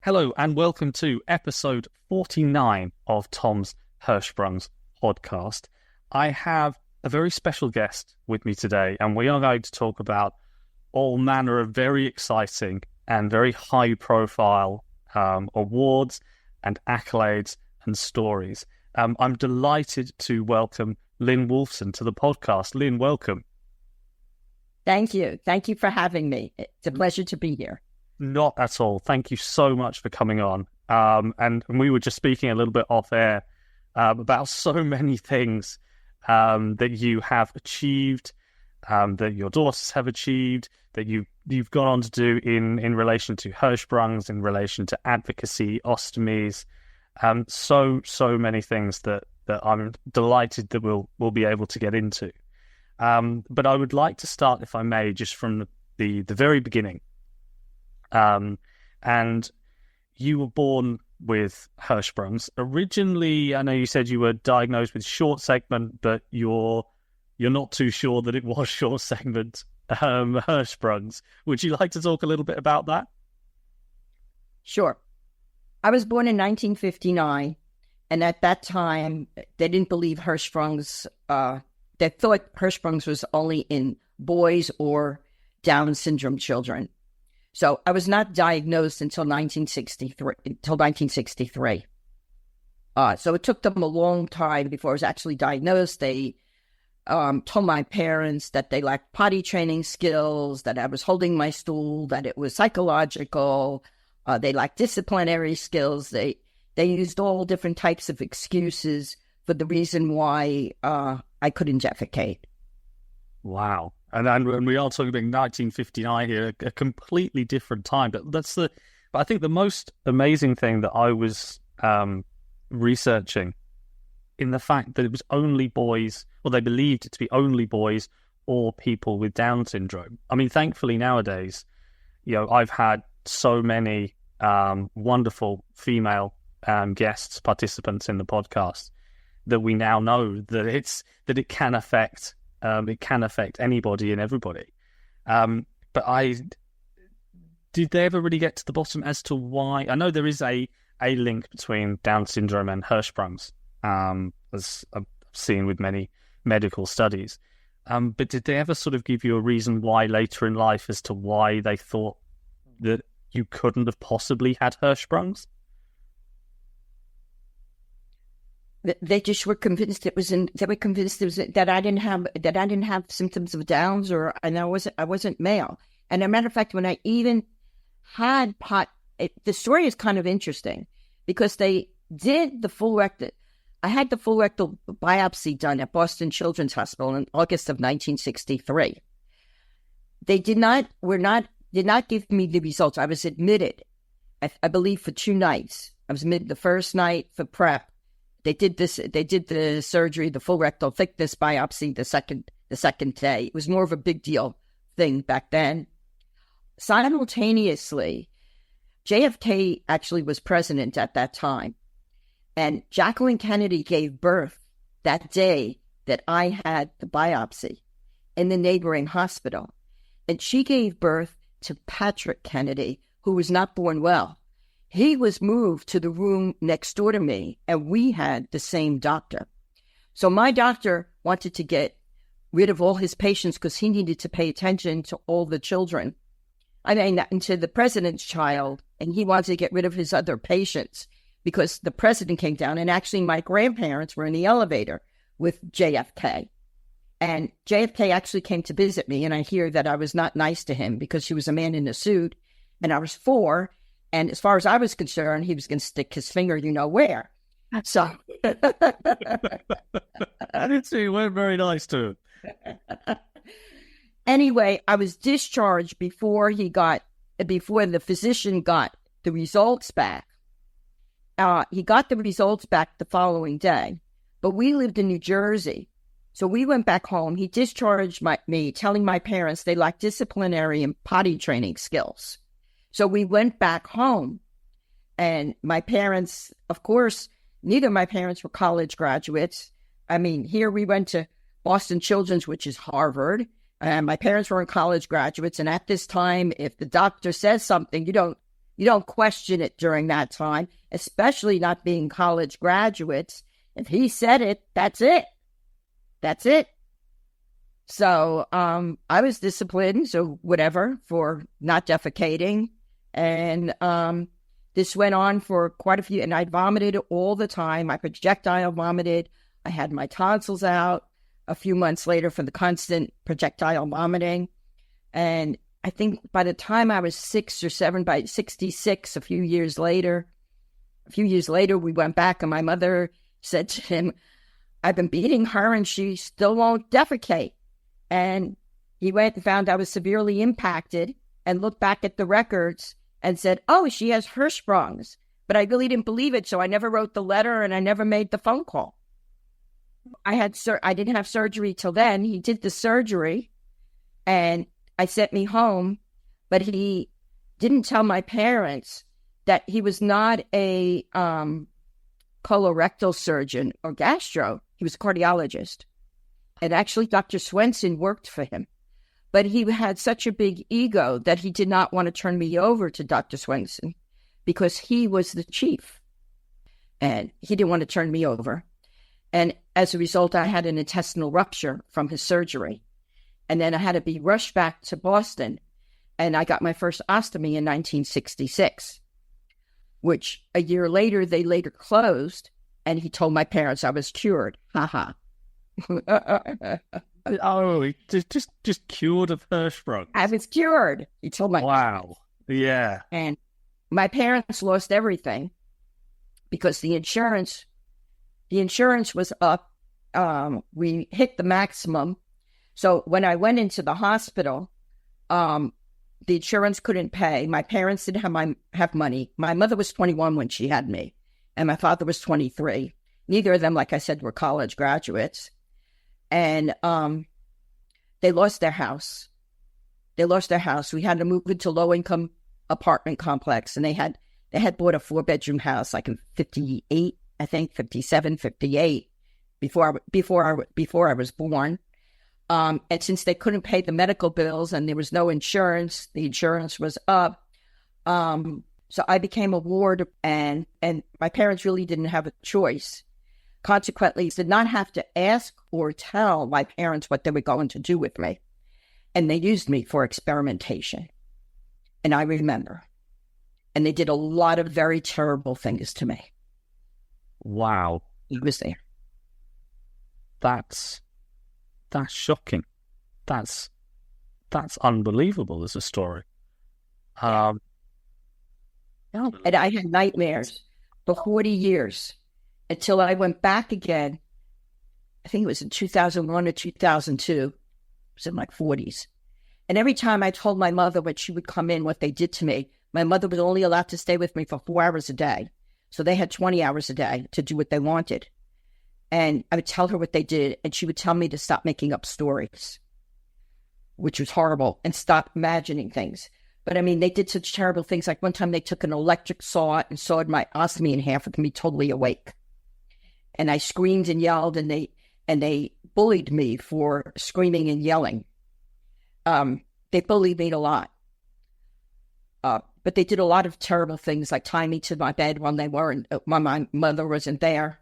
Hello and welcome to episode 49 of Tom's Hirschsprung's podcast. I have a very special guest with me today, and we are going to talk about all manner of very exciting and very high-profile awards and accolades and stories. I'm delighted to welcome Lynn Wolfson to the podcast. Lynn, welcome. Thank you. Thank you for having me. It's a pleasure to be here. Not at all. Thank you so much for coming on. And we were just speaking a little bit off air about so many things that you have achieved, that your daughters have achieved, that you've gone on to do in relation to Hirschsprungs, in relation to advocacy, Ostomys, so many things that I'm delighted that we'll be able to get into. But I would like to start, if I may, just from the very beginning. And you were born with Hirschsprungs. Originally, I know you said you were diagnosed with short segment, but you're not too sure that it was short segment Hirschsprungs. Would you like to talk a little bit about that? Sure. I was born in 1959, and at that time, they didn't believe Hirschsprungs. They thought Hirschsprungs was only in boys or Down syndrome children. So I was not diagnosed until 1963. So it took them a long time before I was actually diagnosed. They told my parents that they lacked potty training skills, that I was holding my stool, that it was psychological. They lacked disciplinary skills. They used all different types of excuses for the reason why I couldn't defecate. Wow. And we are talking about 1959 here, a completely different time. But but I think the most amazing thing that I was researching in the fact that it was only boys, or they believed it to be only boys or people with Down syndrome. I mean, thankfully nowadays, I've had so many wonderful female guests, participants in the podcast, that we now know that it can affect anybody and everybody. But did they ever really get to the bottom as to why? I know there is a link between Down syndrome and Hirschsprungs, as I've seen with many medical studies. But did they ever sort of give you a reason why later in life as to why they thought that you couldn't have possibly had Hirschsprungs? They just were convinced that I didn't have symptoms of Downs, and I wasn't male. And as a matter of fact, when I even had the story is kind of interesting because they did the full rectal. I had the full rectal biopsy done at Boston Children's Hospital in August of 1963. They did not give me the results. I was admitted, I believe, for 2 nights. I was admitted the first night for prep. They did the surgery, the full rectal thickness biopsy the second day. It was more of a big deal thing back then. Simultaneously, JFK actually was president at that time. And Jacqueline Kennedy gave birth that day that I had the biopsy in the neighboring hospital. And she gave birth to Patrick Kennedy, who was not born well. He was moved to the room next door to me, and we had the same doctor. So my doctor wanted to get rid of all his patients because he needed to pay attention to all the children. And to the president's child, and he wanted to get rid of his other patients because the president came down, and actually my grandparents were in the elevator with JFK. And JFK actually came to visit me, and I hear that I was not nice to him because he was a man in a suit, and I was 4. And as far as I was concerned, he was going to stick his finger, where. So, so you weren't very nice to him. Anyway, I was discharged before the physician got the results back. He got the results back the following day, but we lived in New Jersey. So we went back home. He discharged me, telling my parents they lacked disciplinary and potty training skills. So we went back home, and my parents, of course, neither of my parents were college graduates. I mean, here we went to Boston Children's, which is Harvard, and my parents weren't college graduates. And at this time, if the doctor says something, you don't You don't question it during that time, especially not being college graduates. If he said it, that's it. That's it. So I was disciplined, so whatever, for not defecating. And this went on for quite a few, and I vomited all the time. I projectile vomited. I had my tonsils out a few months later for the constant projectile vomiting. And I think by the time I was 6 or 7, by 66, a few years later, we went back, and my mother said to him, I've been beating her and she still won't defecate. And he went and found I was severely impacted and looked back at the records and said, oh, she has Hirschsprungs. But I really didn't believe it, so I never wrote the letter and I never made the phone call. I didn't have surgery till then. He did the surgery and I sent me home, but he didn't tell my parents that he was not a colorectal surgeon or gastro. He was a cardiologist. And actually, Dr. Swenson worked for him. But he had such a big ego that he did not want to turn me over to Dr. Swenson because he was the chief. And he didn't want to turn me over. And as a result, I had an intestinal rupture from his surgery. And then I had to be rushed back to Boston. And I got my first ostomy in 1966, which a year later, they later closed. And he told my parents I was cured. Ha ha. Oh, just cured of Hirschsprung. I was cured. He told my Wow. Yeah. And my parents lost everything because the insurance was up. We hit the maximum. So when I went into the hospital, the insurance couldn't pay. My parents didn't have money. My mother was 21 when she had me, and my father was 23. Neither of them, like I said, were college graduates. And they lost their house. We had to move into low-income apartment complex, and they had bought a 4-bedroom house, like in 58, I think, 57, 58, before I was born. And since they couldn't pay the medical bills and there was no insurance, the insurance was up. So I became a ward, and my parents really didn't have a choice. Consequently, did not have to ask or tell my parents what they were going to do with me. And they used me for experimentation. And I remember. And they did a lot of very terrible things to me. Wow. He was there. That's shocking. That's unbelievable as a story. And I had nightmares for 40 years. Until I went back again, I think it was in 2001 or 2002. I was in my 40s. And every time I told my mother when she would come in what they did to me, my mother was only allowed to stay with me for 4 hours a day. So they had 20 hours a day to do what they wanted. And I would tell her what they did, and she would tell me to stop making up stories, which was horrible, and stop imagining things. But I mean, they did such terrible things. Like one time they took an electric saw and sawed my ostomy in half with me totally awake. And I screamed and yelled, and they bullied me for screaming and yelling. They bullied me a lot. But they did a lot of terrible things, like tie me to my bed when my mother wasn't there,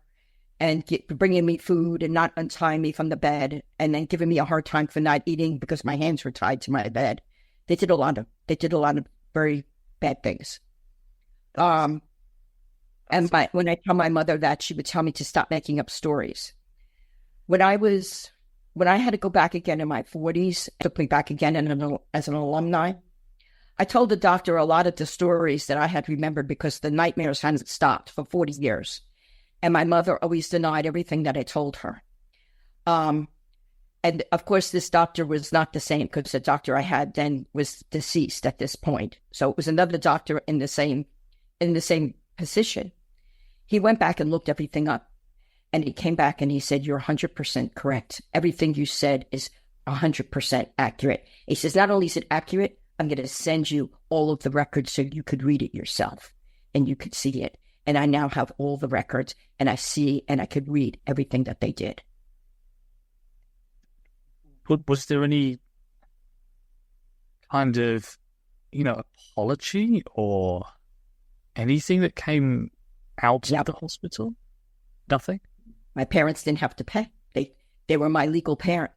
and bringing me food and not untying me from the bed, and then giving me a hard time for not eating because my hands were tied to my bed. They did a lot of very bad things. And when I tell my mother that, she would tell me to stop making up stories. When I had to go back again in my 40s, took me back again as an alumni, I told the doctor a lot of the stories that I had remembered because the nightmares hadn't stopped for 40 years. And my mother always denied everything that I told her. And of course, this doctor was not the same because the doctor I had then was deceased at this point. So it was another doctor in the same position. He went back and looked everything up, and he came back and he said, "You're 100% correct. Everything you said is 100% accurate." He says, "Not only is it accurate, I'm going to send you all of the records so you could read it yourself and you could see it. And I now have all the records, and I see and I could read everything that they did." Was there any kind of, apology or anything that came out Yep. of the hospital? Nothing? My parents didn't have to pay. They were my legal parent.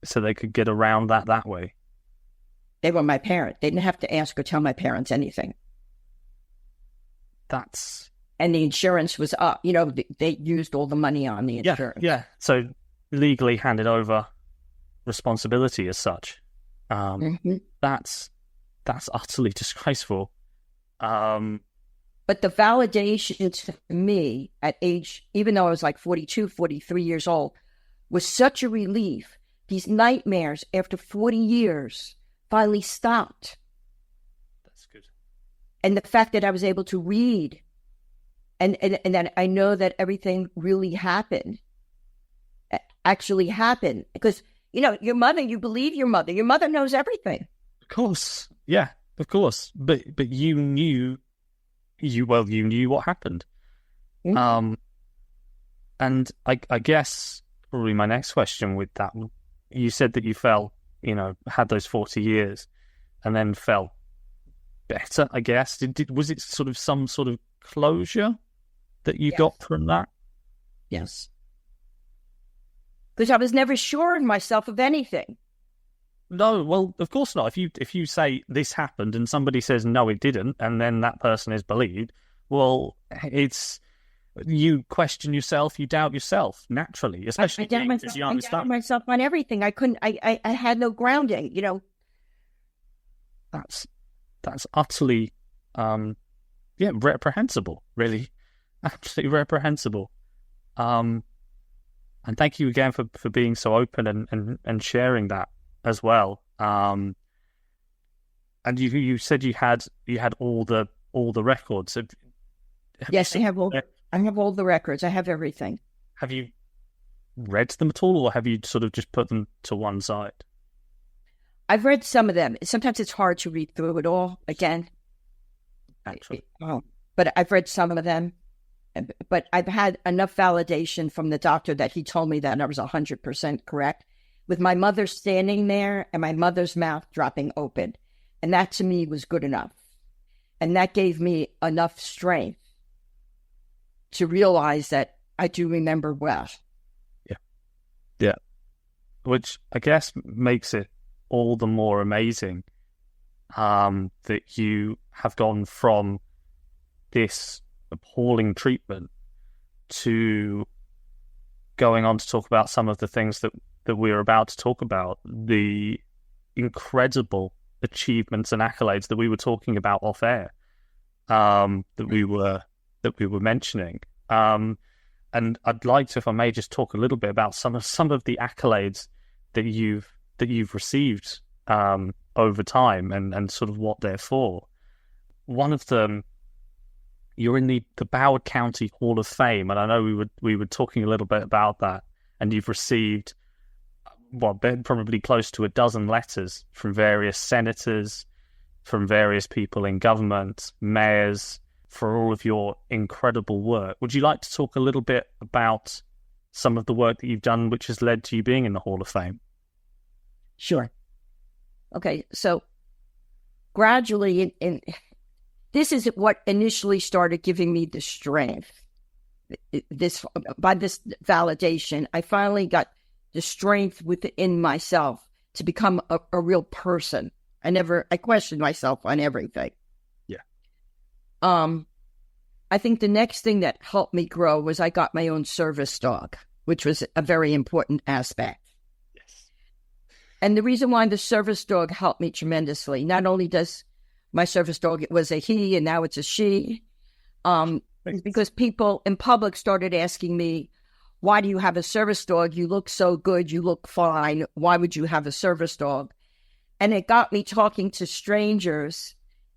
So they could get around that way? They were my parent. They didn't have to ask or tell my parents anything. That's... And the insurance was up. You know, they used all the money on the insurance. Yeah. So legally handed over responsibility as such. That's utterly disgraceful. But the validation to me at age, even though I was like 42, 43 years old, was such a relief. These nightmares after 40 years finally stopped. That's good. And the fact that I was able to read and that I know that everything really happened, actually happened. Because, you know, your mother, you believe your mother. Your mother knows everything. Of course. Yeah, of course. But you knew what happened. Mm-hmm. And I guess probably my next question with that, you said that you felt, you know, had those 40 years and then felt better, I guess. Was it sort of some sort of closure that you got from that? Yes. Because I was never sure of myself of anything. No, well, of course not. If you say this happened and somebody says no, it didn't, and then that person is believed, well, it's you question yourself, you doubt yourself naturally, especially as you understand. I doubted myself on everything. I couldn't. I had no grounding. You know. That's utterly, reprehensible. Really, absolutely reprehensible. And thank you again for being so open and sharing that as well. And you said you had all the records. Yes, I have all the records. I have everything. Have you read them at all, or have you sort of just put them to one side? I've read some of them. Sometimes it's hard to read through it all again. But I've read some of them. But I've had enough validation from the doctor that he told me that I was 100% correct, with my mother standing there and my mother's mouth dropping open. And that to me was good enough. And that gave me enough strength to realize that I do remember well. Yeah. Which I guess makes it all the more amazing that you have gone from this appalling treatment to going on to talk about some of the things that we're about to talk about, the incredible achievements and accolades that we were talking about off air, that we were mentioning. And I'd like to, if I may, just talk a little bit about some of the accolades that you've received over time and sort of what they're for. One of them, you're in the Broward County Hall of Fame, and I know we were talking a little bit about that, and you've received probably close to a dozen letters from various senators, from various people in government, mayors, for all of your incredible work. Would you like to talk a little bit about some of the work that you've done which has led to you being in the Hall of Fame? Sure. Okay, so gradually, this is what initially started giving me the strength. By this validation, I finally got the strength within myself to become a real person. I questioned myself on everything. Yeah. I think the next thing that helped me grow was I got my own service dog, which was a very important aspect. Yes. And the reason why the service dog helped me tremendously, not only does my service dog, it was a he and now it's a she, because people in public started asking me, why do you have a service dog? You look so good. You look fine. Why would you have a service dog? And it got me talking to strangers,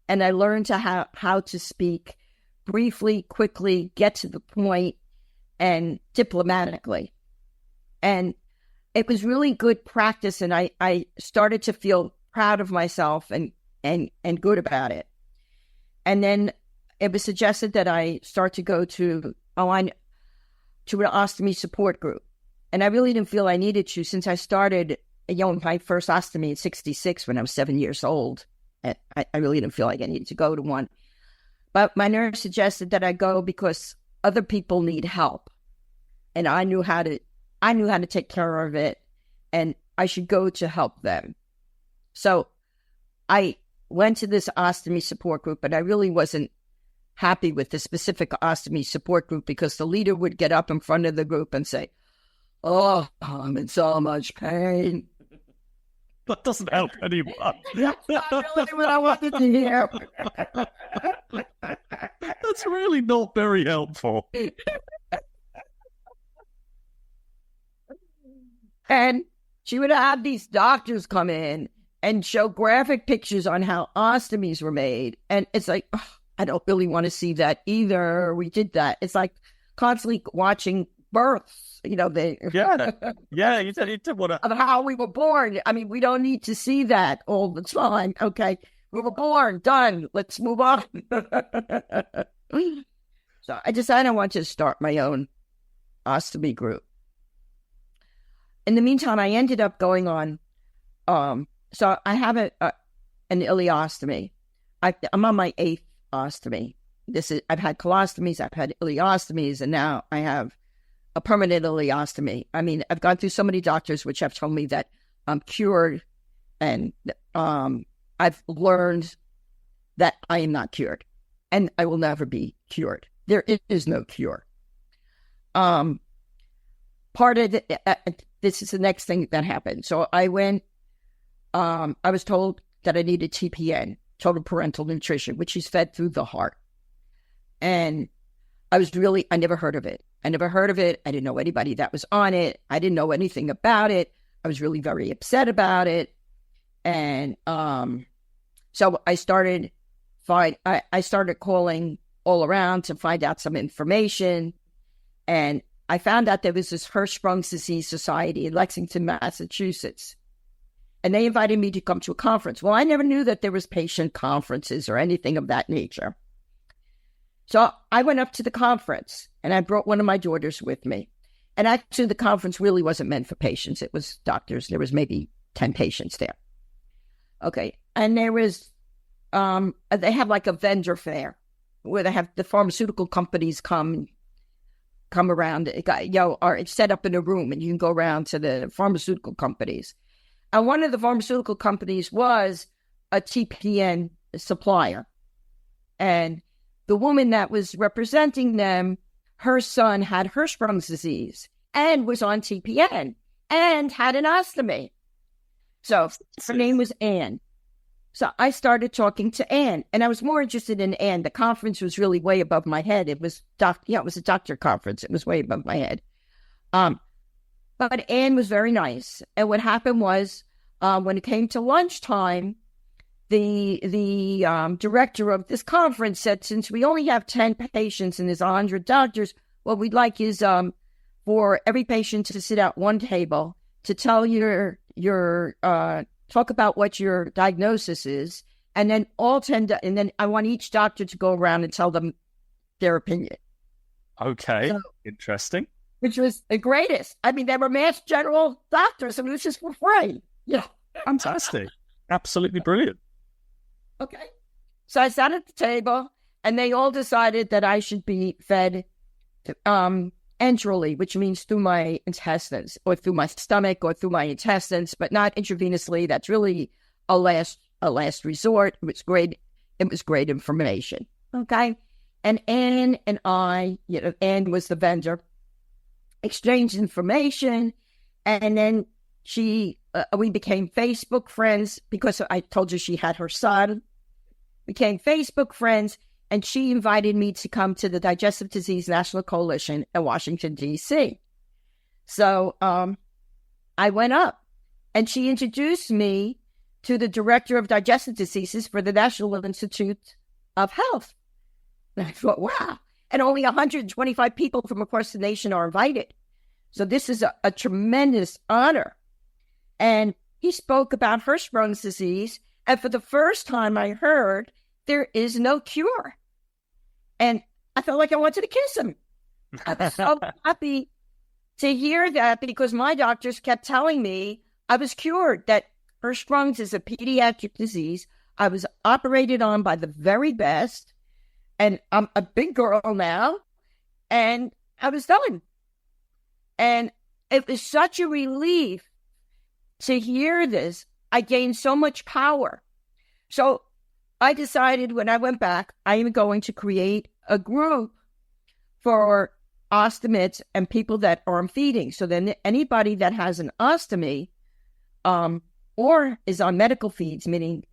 and I learned how to speak briefly, quickly, get to the point, and diplomatically. And it was really good practice, and I started to feel proud of myself and good about it. And then it was suggested that I start to go to an ostomy support group. And I really didn't feel I needed to, since I started, my first ostomy at 66 when I was 7 years old. And I really didn't feel like I needed to go to one. But my nurse suggested that I go because other people need help. And I knew how to take care of it, and I should go to help them. So I went to this ostomy support group, but I really wasn't happy with the specific ostomy support group because the leader would get up in front of the group and say, "Oh, I'm in so much pain." That doesn't help anyone. That's not really what I wanted to hear. That's really not very helpful. And she would have these doctors come in and show graphic pictures on how ostomies were made. And it's like, oh, I don't really want to see that either. We did that. It's like constantly watching births, you know. Yeah, you didn't want to. Of how we were born. I mean, we don't need to see that all the time. Okay, we were born, done. Let's move on. So I decided I wanted to start my own ostomy group. In the meantime, I ended up going on. So I have an ileostomy. I'm on my 8th ostomy. I've had colostomies, I've had ileostomies, and now I have a permanent ileostomy. I mean, I've gone through so many doctors which have told me that I'm cured, and I've learned that I am not cured, and I will never be cured. There is no cure. Part of this is the next thing that happened. So I went. I was told that I needed TPN, total parental nutrition, which is fed through the heart. And I never heard of it. I didn't know anybody that was on it. I didn't know anything about it. I was really very upset about it. And so I started calling all around to find out some information. And I found out there was this Hirschsprung Disease Society in Lexington, Massachusetts. And they invited me to come to a conference. Well, I never knew that there was patient conferences or anything of that nature. So I went up to the conference, and I brought one of my daughters with me. And actually, the conference really wasn't meant for patients. It was doctors. There was maybe 10 patients there. Okay. And there was, they have like a vendor fair where they have the pharmaceutical companies come around, or it's set up in a room, and you can go around to the pharmaceutical companies. And one of the pharmaceutical companies was a TPN supplier. And the woman that was representing them, her son had Hirschsprung's disease and was on TPN and had an ostomy. So her name was Anne. So I started talking to Anne, and I was more interested in Anne. The conference was really way above my head. It was it was a doctor conference. It was way above my head. But Anne was very nice. And what happened was, when it came to lunchtime, the director of this conference said, since we only have 10 patients and there's 100 doctors, what we'd like is for every patient to sit at one table to tell your talk about what your diagnosis is, and then and then I want each doctor to go around and tell them their opinion. Okay, so, interesting. Which was the greatest. I mean, they were Mass General doctors, and it was just for free. Yeah, fantastic, absolutely brilliant. Okay, so I sat at the table, and they all decided that I should be fed enterally, which means through my intestines, or through my stomach, or through my intestines, but not intravenously. That's really a last resort. It was great. It was great information. Okay, and Anne and I, Anne was the vendor, exchanged information, and then we became Facebook friends because I told you she had her son. Became Facebook friends, and she invited me to come to the Digestive Disease National Coalition in Washington, D.C. So I went up, and she introduced me to the director of digestive diseases for the National Institute of Health. And I thought, wow. And only 125 people from across the nation are invited. So this is a tremendous honor. And he spoke about Hirschsprung's disease. And for the first time I heard, there is no cure. And I felt like I wanted to kiss him. I was so happy to hear that, because my doctors kept telling me I was cured, that Hirschsprung's is a pediatric disease. I was operated on by the very best. And I'm a big girl now, and I was done. And it was such a relief to hear this. I gained so much power. So I decided when I went back, I am going to create a group for ostomates and people that are on feeding. So then anybody that has an ostomy or is on medical feeds, meaning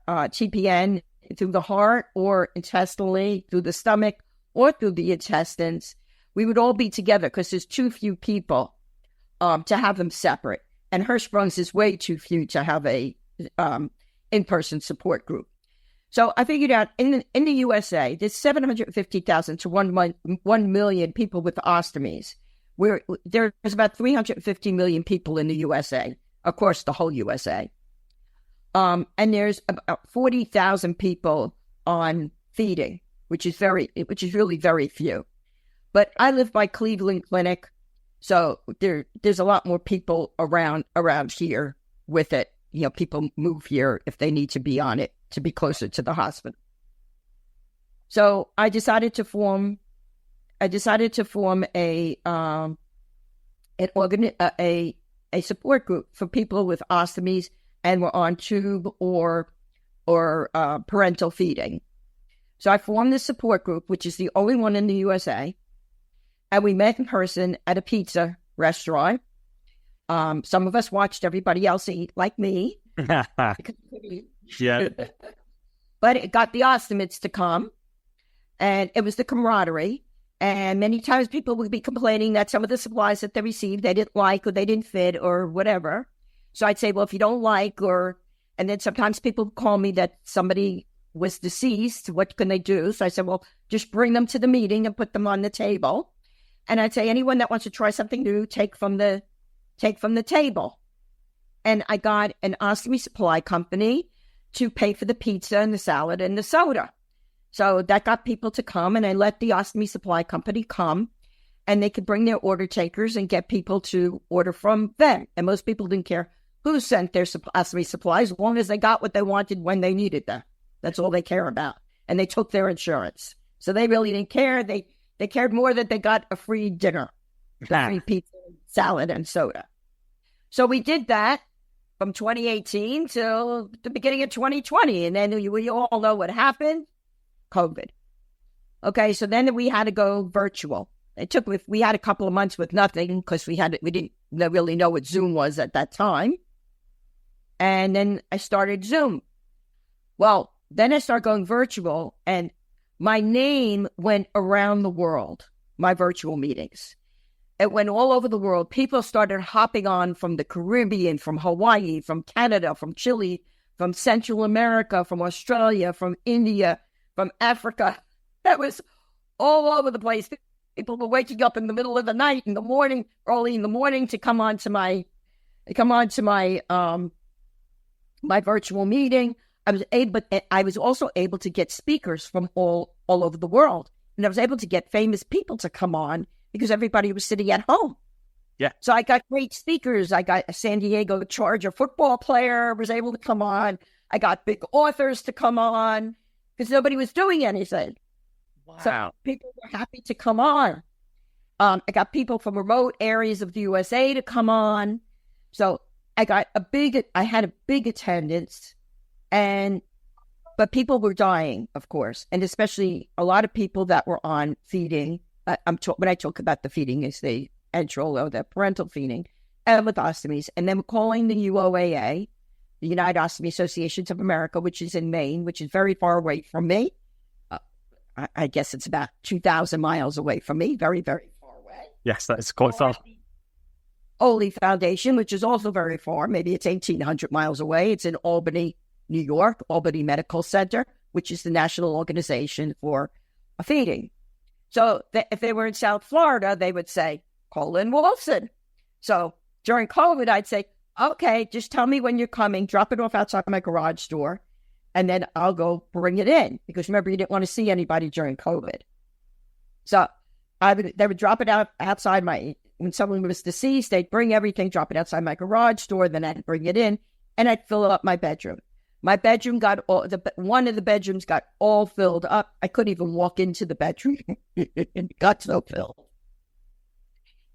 TPN through the heart or intestinally through the stomach or through the intestines, we would all be together because there's too few people to have them separate. And Hirschsprung's is way too few to have a in-person support group. So I figured out in the USA, there's 750,000 to 1 million people with ostomies. There's about 350 million people in the USA, of course, the whole USA. And there's about 40,000 people on feeding, which is really very few. But I live by Cleveland Clinic, so there's a lot more people around here with it. You know, people move here if they need to be on it to be closer to the hospital. So I decided to form a support group for people with ostomies and were on tube or parental feeding. So I formed this support group, which is the only one in the USA, and we met in person at a pizza restaurant. Some of us watched everybody else eat, like me. Yeah. But it got the ostomates to come, and it was the camaraderie. And many times people would be complaining that some of the supplies that they received, they didn't like or they didn't fit or whatever. So I'd say, well, if you don't like, and then sometimes people would call me that somebody was deceased, what can they do? So I said, well, just bring them to the meeting and put them on the table. And I'd say, anyone that wants to try something new, take from the table. And I got an ostomy supply company to pay for the pizza and the salad and the soda. So that got people to come, and I let the ostomy supply company come, and they could bring their order takers and get people to order from them. And most people didn't care who sent their ostomy supplies, as long as they got what they wanted when they needed them. That's all they care about. And they took their insurance. So they really didn't care. They cared more that they got a free dinner, free pizza, salad, and soda. So we did that from 2018 till the beginning of 2020. And then we all know what happened. COVID. Okay, so then we had to go virtual. We had a couple of months with nothing because we didn't really know what Zoom was at that time. And then I started Zoom. Well, then I started going virtual, and my name went around the world, my virtual meetings. It went all over the world. People started hopping on from the Caribbean, from Hawaii, from Canada, from Chile, from Central America, from Australia, from India, from Africa. That was all over the place. People were waking up in the middle of the night, in the morning, early in the morning, to come on to my my virtual meeting. I was also able to get speakers from all over the world, and I was able to get famous people to come on because everybody was sitting at home. Yeah. So I got great speakers. I got a San Diego Charger football player was able to come on. I got big authors to come on because nobody was doing anything. Wow. So people were happy to come on. I got people from remote areas of the USA to come on. So I had a big attendance, but people were dying, of course, and especially a lot of people that were on feeding. When I talk about the feeding, is the enteral or the parental feeding, and with ostomies, and then calling the UOAA, the United Ostomy Associations of America, which is in Maine, which is very far away from me. I guess it's about 2,000 miles away from me, very, very far away. Yes, that's quite far. Oli Foundation, which is also very far. Maybe it's 1,800 miles away. It's in Albany, New York, Albany Medical Center, which is the national organization for feeding. So if they were in South Florida, they would say, call Lynn Wolfson. So during COVID, I'd say, okay, just tell me when you're coming, drop it off outside my garage door, and then I'll go bring it in. Because remember, you didn't want to see anybody during COVID. So they would drop it out outside when someone was deceased, they'd bring everything, drop it outside my garage door, then I'd bring it in, and I'd fill up my bedroom. My bedroom got one of the bedrooms got all filled up. I couldn't even walk into the bedroom. It got so filled.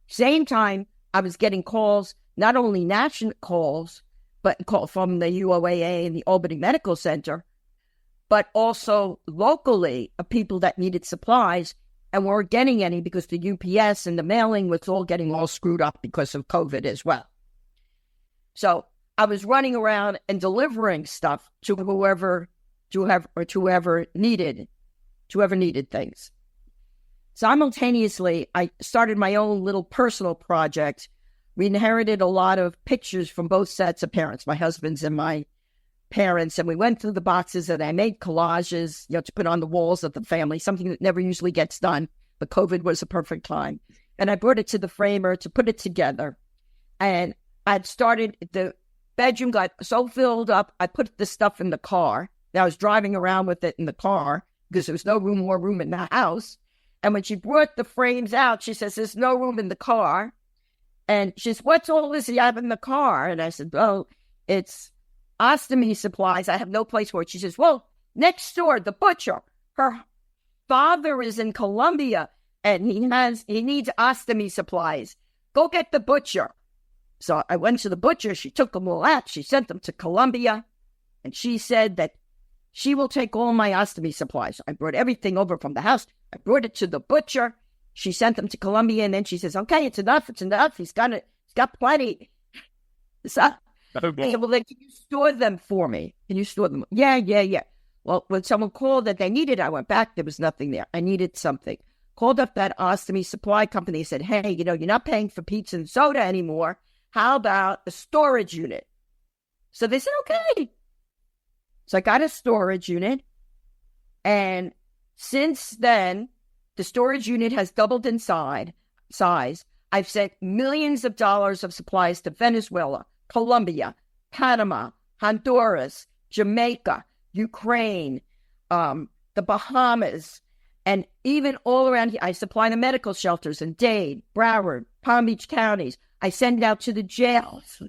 Same time, I was getting calls, not only national calls, but call from the UOAA and the Albany Medical Center, but also locally of people that needed supplies and weren't getting any because the UPS and the mailing was all getting all screwed up because of COVID as well. So I was running around and delivering stuff to whoever needed things. Simultaneously, I started my own little personal project. We inherited a lot of pictures from both sets of parents, my husband's and my parents, and we went through the boxes and I made collages, to put on the walls of the family, something that never usually gets done, but COVID was a perfect time. And I brought it to the framer to put it together. And I'd started, the bedroom got so filled up, I put the stuff in the car. Now I was driving around with it in the car because there was no more room in the house. And when she brought the frames out, she says, there's no room in the car. And she says, what's all this you have in the car? And I said, oh, it's Ostomys supplies. I have no place for it. She says, well, next door, the butcher, her father is in Colombia and he needs Ostomys supplies. Go get the butcher. So I went to the butcher. She took them all out. She sent them to Colombia. And she said that she will take all my Ostomys supplies. I brought everything over from the house. I brought it to the butcher. She sent them to Colombia. And then she says, okay, it's enough. It's enough. He's got plenty. So, okay. I said, well, then can you store them for me? Can you store them? Yeah. Well, when someone called that they needed, I went back. There was nothing there. I needed something. Called up that Ostomys supply company. Said, hey, you're not paying for pizza and soda anymore. How about a storage unit? So they said, okay. So I got a storage unit. And since then, the storage unit has doubled in size. I've sent millions of dollars of supplies to Venezuela, Colombia, Panama, Honduras, Jamaica, Ukraine, the Bahamas, and even all around here. I supply the medical shelters in Dade, Broward, Palm Beach counties. I send out to the jails,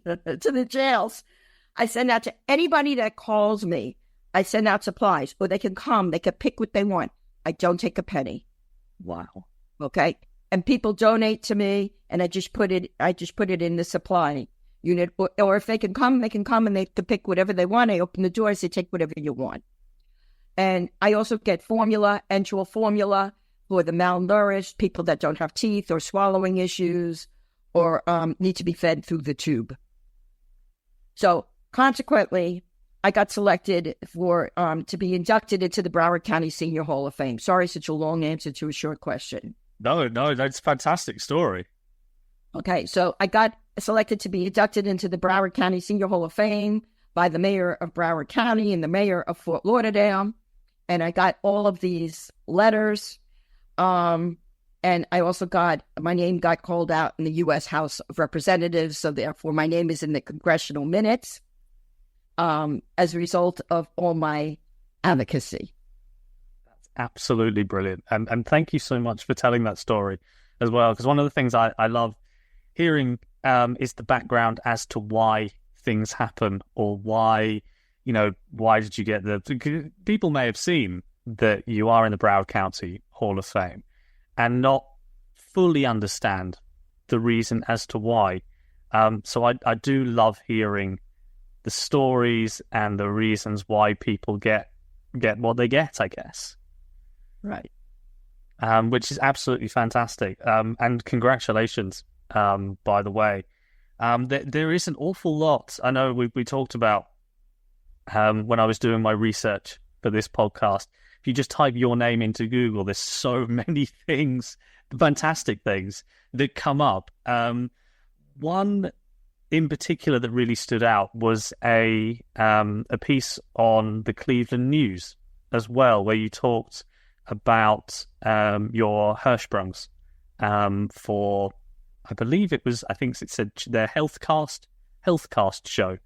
I send out to anybody that calls me. I send out supplies, or they can come. They can pick what they want. I don't take a penny. Wow. Okay. And people donate to me, and I just put it in the supply unit. Or if they can come, and they can pick whatever they want. I open the door. I say, take whatever you want. And I also get formula, enteral formula for the malnourished, people that don't have teeth or swallowing issues, or need to be fed through the tube. So consequently, I got selected for to be inducted into the Broward County Senior Hall of Fame. Sorry, such a long answer to a short question. No, that's a fantastic story. Okay, so I got selected to be inducted into the Broward County Senior Hall of Fame by the mayor of Broward County and the mayor of Fort Lauderdale. And I got all of these letters. And I also my name got called out in the U.S. House of Representatives. So therefore, my name is in the congressional minutes as a result of all my advocacy. That's absolutely brilliant. And thank you so much for telling that story as well. Because one of the things I love hearing is the background as to why things happen, or why did you get people may have seen that you are in the Broward County Hall of Fame and not fully understand the reason as to why. So I do love hearing the stories and the reasons why people get what they get, I guess. Right. Which is absolutely fantastic. And congratulations, by the way. There is an awful lot. I know we talked about when I was doing my research for this podcast. If you just type your name into Google, there's so many things, fantastic things that come up. One in particular that really stood out was a piece on the Cleveland News as well, where you talked about your Hirschsprungs for, I believe it said their healthcast show,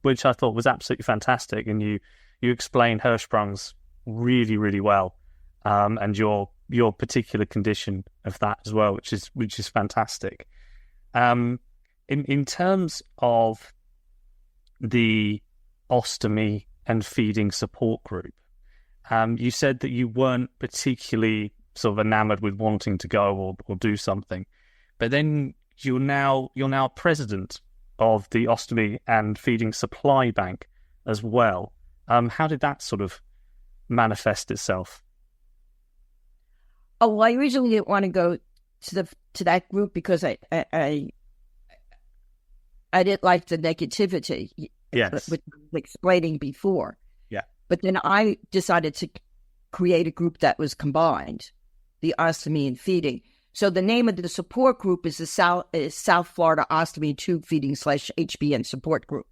which I thought was absolutely fantastic, and you explained Hirschsprungs really, really well, and your particular condition of that as well, which is fantastic. In terms of the ostomy and feeding support group. You said that you weren't particularly sort of enamored with wanting to go or do something, but then you're now president of the Ostomy and Feeding Supply Bank as well. How did that sort of manifest itself? Oh, well, I originally didn't want to go to that group because I didn't like the negativity. Yes, which I was explaining before. Yeah. But then I decided to create a group that was combined, the Ostomy and Feeding. So the name of the support group is the South Florida Ostomy Tube Feeding / HBN Support Group.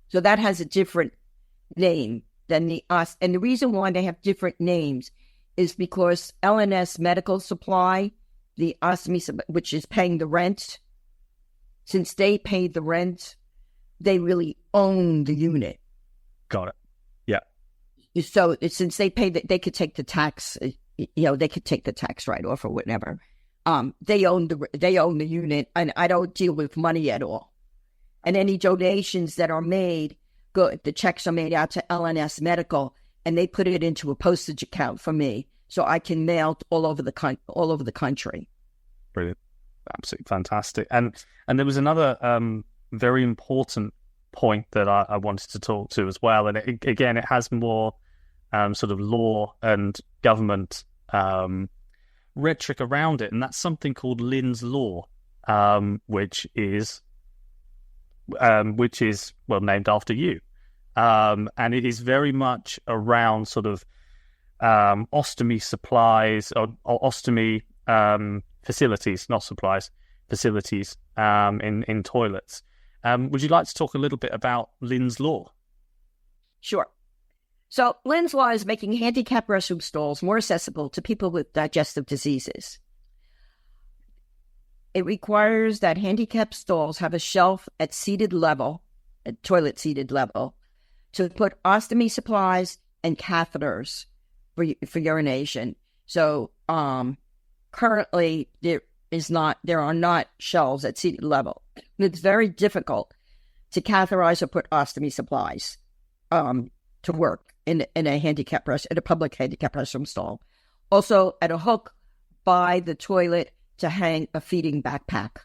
So that has a different name than the and the reason why they have different names is because LNS Medical Supply, the Ostomy, which is paying the rent, since they paid the rent, they really own the unit. Got it. Yeah. So since they pay they could take the tax, they could take the tax write-off or whatever. They own the unit, and I don't deal with money at all. And any donations that are made, the checks are made out to LNS Medical, and they put it into a postage account for me, so I can mail all over the country. Brilliant, absolutely fantastic. And there was another very important point that I wanted to talk to as well, and it has more sort of law and government rhetoric around it, and that's something called Lynn's Law, which is well named after you, and it is very much around sort of ostomy supplies or ostomy facilities, not supplies, facilities in toilets. Would you like to talk a little bit about Lynn's Law? Sure. So Lynn's Law is making handicapped restroom stalls more accessible to people with digestive diseases. It requires that handicapped stalls have a shelf at toilet seated level, to put ostomy supplies and catheters for urination. So currently there are not shelves at seated level. It's very difficult to catheterize or put ostomy supplies to work in a public handicap restroom stall. Also, at a hook by the toilet to hang a feeding backpack.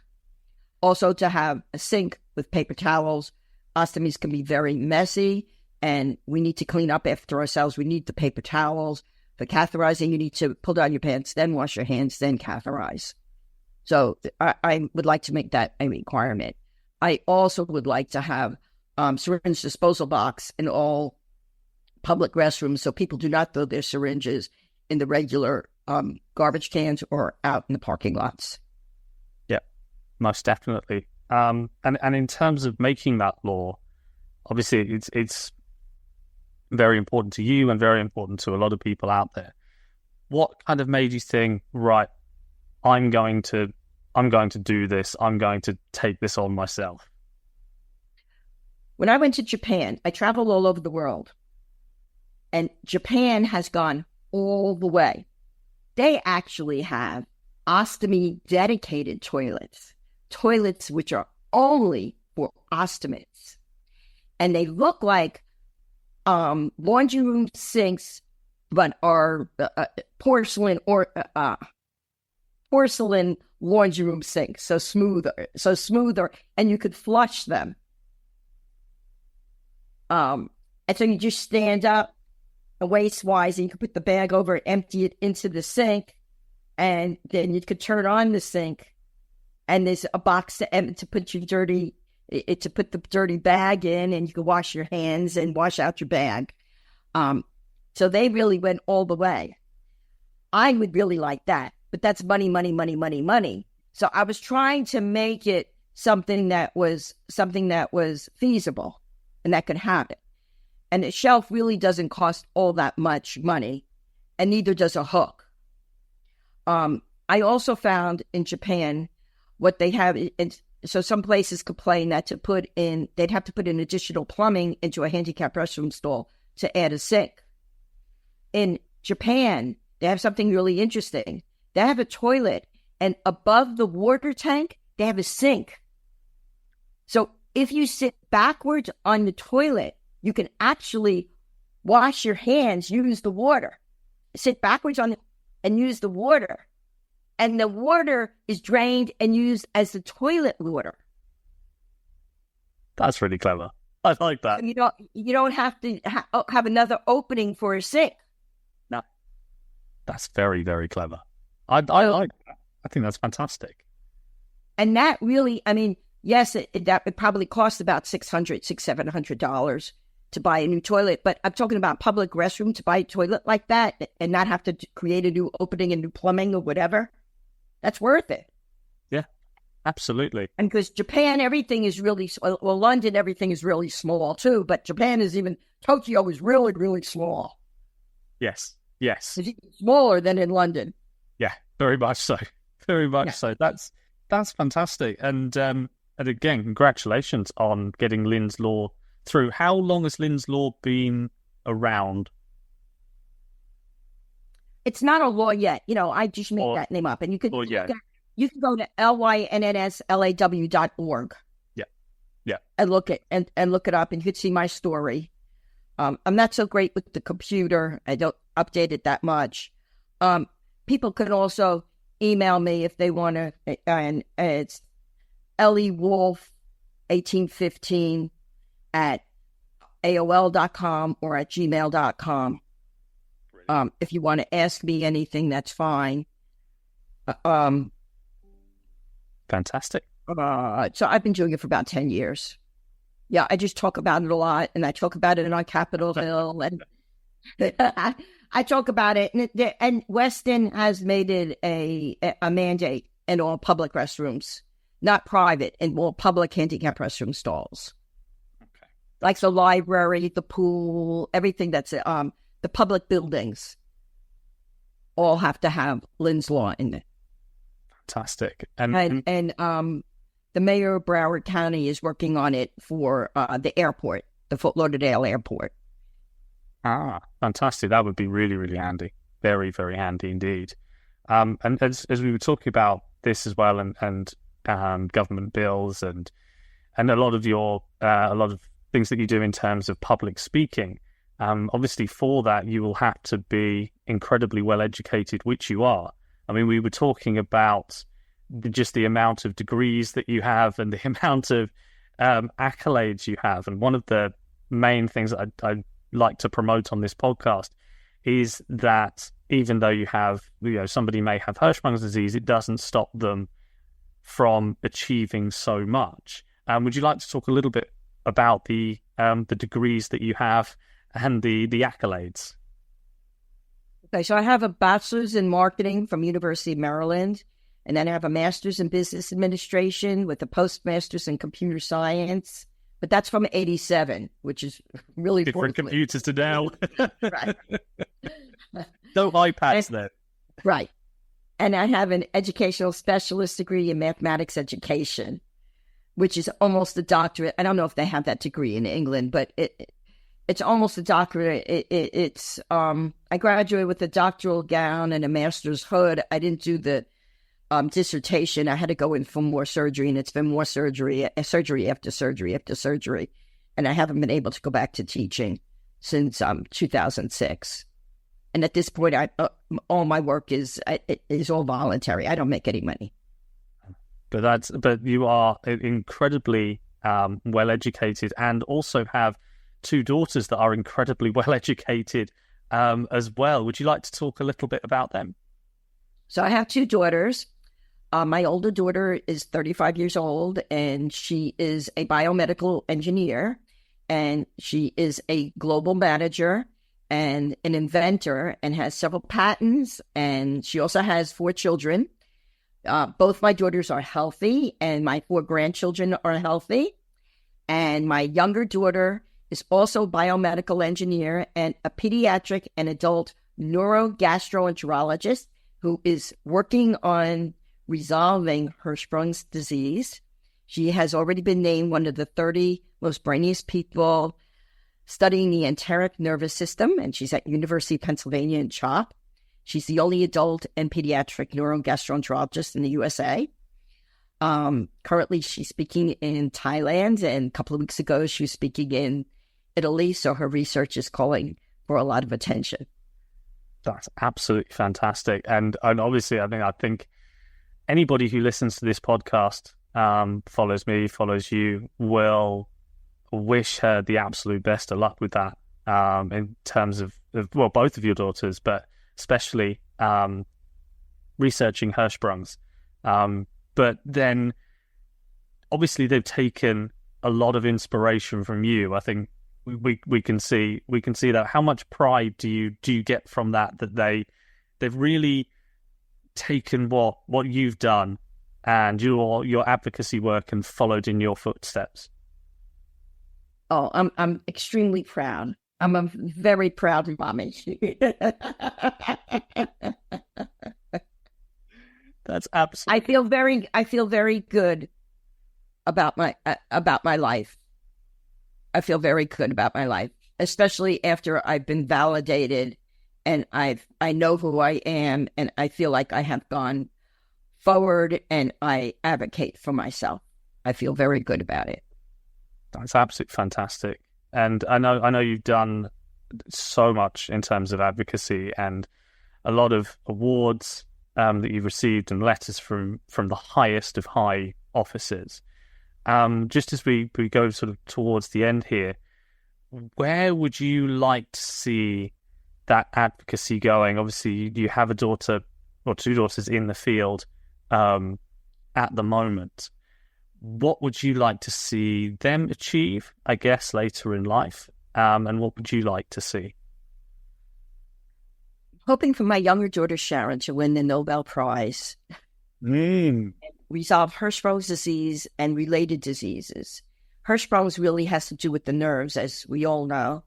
Also, to have a sink with paper towels. Ostomies can be very messy, and we need to clean up after ourselves. We need the paper towels. For catheterizing, you need to pull down your pants, then wash your hands, then catheterize. So I would like to make that a requirement. I also would like to have syringe disposal box in all public restrooms, so people do not throw their syringes in the regular garbage cans or out in the parking lots. Yeah, most definitely. And in terms of making that law, obviously it's very important to you and very important to a lot of people out there. What kind of made you think, right, I'm going to do this, I'm going to take this on myself? When I went to Japan, I traveled all over the world, and Japan has gone all the way. They actually have ostomy dedicated toilets which are only for ostomates. And they look like laundry room sinks, but are porcelain laundry room sinks, so smoother, and you could flush them. And so you just stand up waist-wise, and you could put the bag over and empty it into the sink, and then you could turn on the sink, and there's a box to put the dirty bag in, and you can wash your hands and wash out your bag. So they really went all the way. I would really like that, but that's money. So I was trying to make it something that was feasible and that could happen. And the shelf really doesn't cost all that much money, and neither does a hook. I also found in Japan what they have, so some places complain that they'd have to put in additional plumbing into a handicapped restroom stall to add a sink. In Japan, they have something really interesting. They have a toilet, and above the water tank, they have a sink. So if you sit backwards on the toilet, you can actually wash your hands, use the water. Sit backwards on it and use the water. And the water is drained and used as the toilet water. That's really clever. I like that. So you don't have to have another opening for a sink. No, that's very, very clever. I like that. I think that's fantastic. And that really, I mean, yes, it probably costs about $700 to buy a new toilet. But I'm talking about public restroom, to buy a toilet like that and not have to create a new opening and new plumbing or whatever. That's worth it. Yeah, absolutely. And because Japan, everything is really, well, London, everything is really small too. But Japan is Tokyo is really, really small. Yes. It's even smaller than in London. Yeah, very much so. Very much so. That's fantastic. And again, congratulations on getting Lynn's Law through. How long has Lynn's Law been around? It's not a law yet. I just made that name up. And you could go to lynslaw.org. Yeah. And look it up, and you could see my story. I'm not so great with the computer. I don't update it that much. People could also email me if they want to, and it's LEWolf1815 at AOL.com or at gmail.com. If you want to ask me anything, that's fine. Fantastic. So I've been doing it for about 10 years. Yeah, I just talk about it a lot, and I talk about it on Capitol Hill, and I talk about it. And Weston has made it a mandate in all public restrooms, not private, in all public handicap restroom stalls. Okay. Like the library, the pool, everything that's the public buildings all have to have Lynn's Law in it. Fantastic. And the mayor of Broward County is working on it for the airport, the Fort Lauderdale airport. Ah, fantastic. That would be really, really handy. Very, very handy indeed. And as we were talking about this as well, and government bills and a lot of things that you do in terms of public speaking, obviously for that you will have to be incredibly well educated, which you are. I mean, we were talking about just the amount of degrees that you have and the amount of accolades you have. And one of the main things that I like to promote on this podcast is that even though you have, somebody may have Hirschsprung's disease, it doesn't stop them from achieving so much. Would you like to talk a little bit about the degrees that you have and the accolades? Okay, so I have a bachelor's in marketing from University of Maryland, and then I have a master's in business administration with a postmaster's in computer science. But that's from 87, which is really different computers to now. Right. No iPads there. Right. And I have an educational specialist degree in mathematics education, which is almost a doctorate. I don't know if they have that degree in England, but it's almost a doctorate. It's I graduated with a doctoral gown and a master's hood. I didn't do the dissertation. I had to go in for more surgery, and it's been more surgery after surgery after surgery. And I haven't been able to go back to teaching since 2006. And at this point, all my work is all voluntary. I don't make any money. But you are incredibly well educated, and also have two daughters that are incredibly well educated as well. Would you like to talk a little bit about them? So I have two daughters. My older daughter is 35 years old, and she is a biomedical engineer, and she is a global manager and an inventor, and has several patents, and she also has 4 children. Both my daughters are healthy, and my 4 grandchildren are healthy. And my younger daughter is also a biomedical engineer and a pediatric and adult neurogastroenterologist who is working on resolving Hirschsprung's disease. She has already been named one of the 30 most brainiest people studying the enteric nervous system, and she's at University of Pennsylvania in CHOP. She's the only adult and pediatric neurogastroenterologist in the USA. Currently, she's speaking in Thailand, and a couple of weeks ago, she was speaking in Italy. So her research is calling for a lot of attention. That's absolutely fantastic. And obviously, I think anybody who listens to this podcast, follows me, follows you, will wish her the absolute best of luck with that, in terms of, well, both of your daughters, but especially researching Hirschsprungs. But then obviously they've taken a lot of inspiration from you. I think we can see that. How much pride do you get from that they've really taken what you've done and your advocacy work and followed in your footsteps? Oh, I'm extremely proud. I'm a very proud mommy. That's absolutely. I feel very good about my life. I feel very good about my life, especially after I've been validated and I know who I am, and I feel like I have gone forward and I advocate for myself. I feel very good about it. That's absolutely fantastic. And I know you've done so much in terms of advocacy and a lot of awards that you've received and letters from the highest of high officers. Just as we go sort of towards the end here, where would you like to see that advocacy going? Obviously, you have a daughter or two daughters in the field at the moment. What would you like to see them achieve, I guess, later in life? And what would you like to see? Hoping for my younger daughter, Sharon, to win the Nobel Prize. Resolve Hirschsprung's disease and related diseases. Hirschsprung's really has to do with the nerves, as we all know.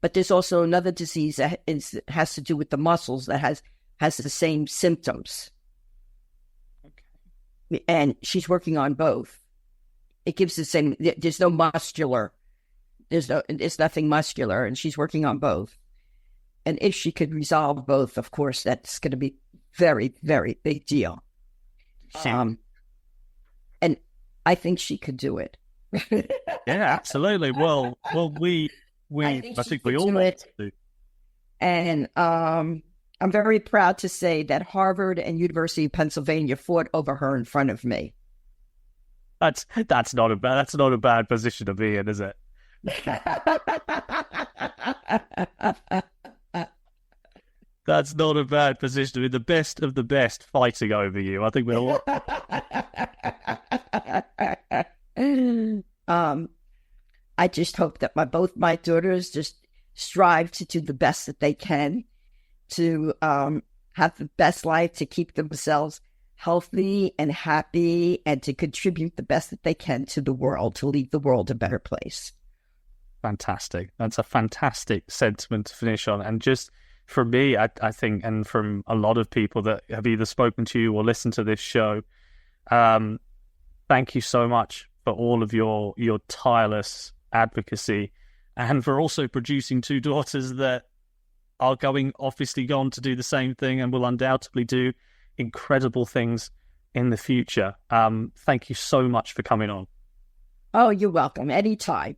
But there's also another disease that has to do with the muscles that has the same symptoms. Okay. And she's working on both. It gives the same, there's no muscular. There's nothing muscular, and she's working on both. And if she could resolve both, of course, that's going to be very, very big deal. And I think she could do it. Yeah, absolutely. Well, I think we all want to. And I'm very proud to say that Harvard and University of Pennsylvania fought over her in front of me. That's not a bad position to be in, is it? That's not a bad position to be. The best of the best fighting over you. I think we're all. I just hope that both my daughters just strive to do the best that they can to have the best life, to keep themselves healthy and happy, and to contribute the best that they can to the world, to leave the world a better place. Fantastic. That's a fantastic sentiment to finish on. And just for me, I think, and from a lot of people that have either spoken to you or listened to this show, thank you so much for all of your tireless advocacy, and for also producing two daughters that are obviously going to do the same thing and will undoubtedly do incredible things in the future. Thank you so much for coming on. Oh, you're welcome. Anytime.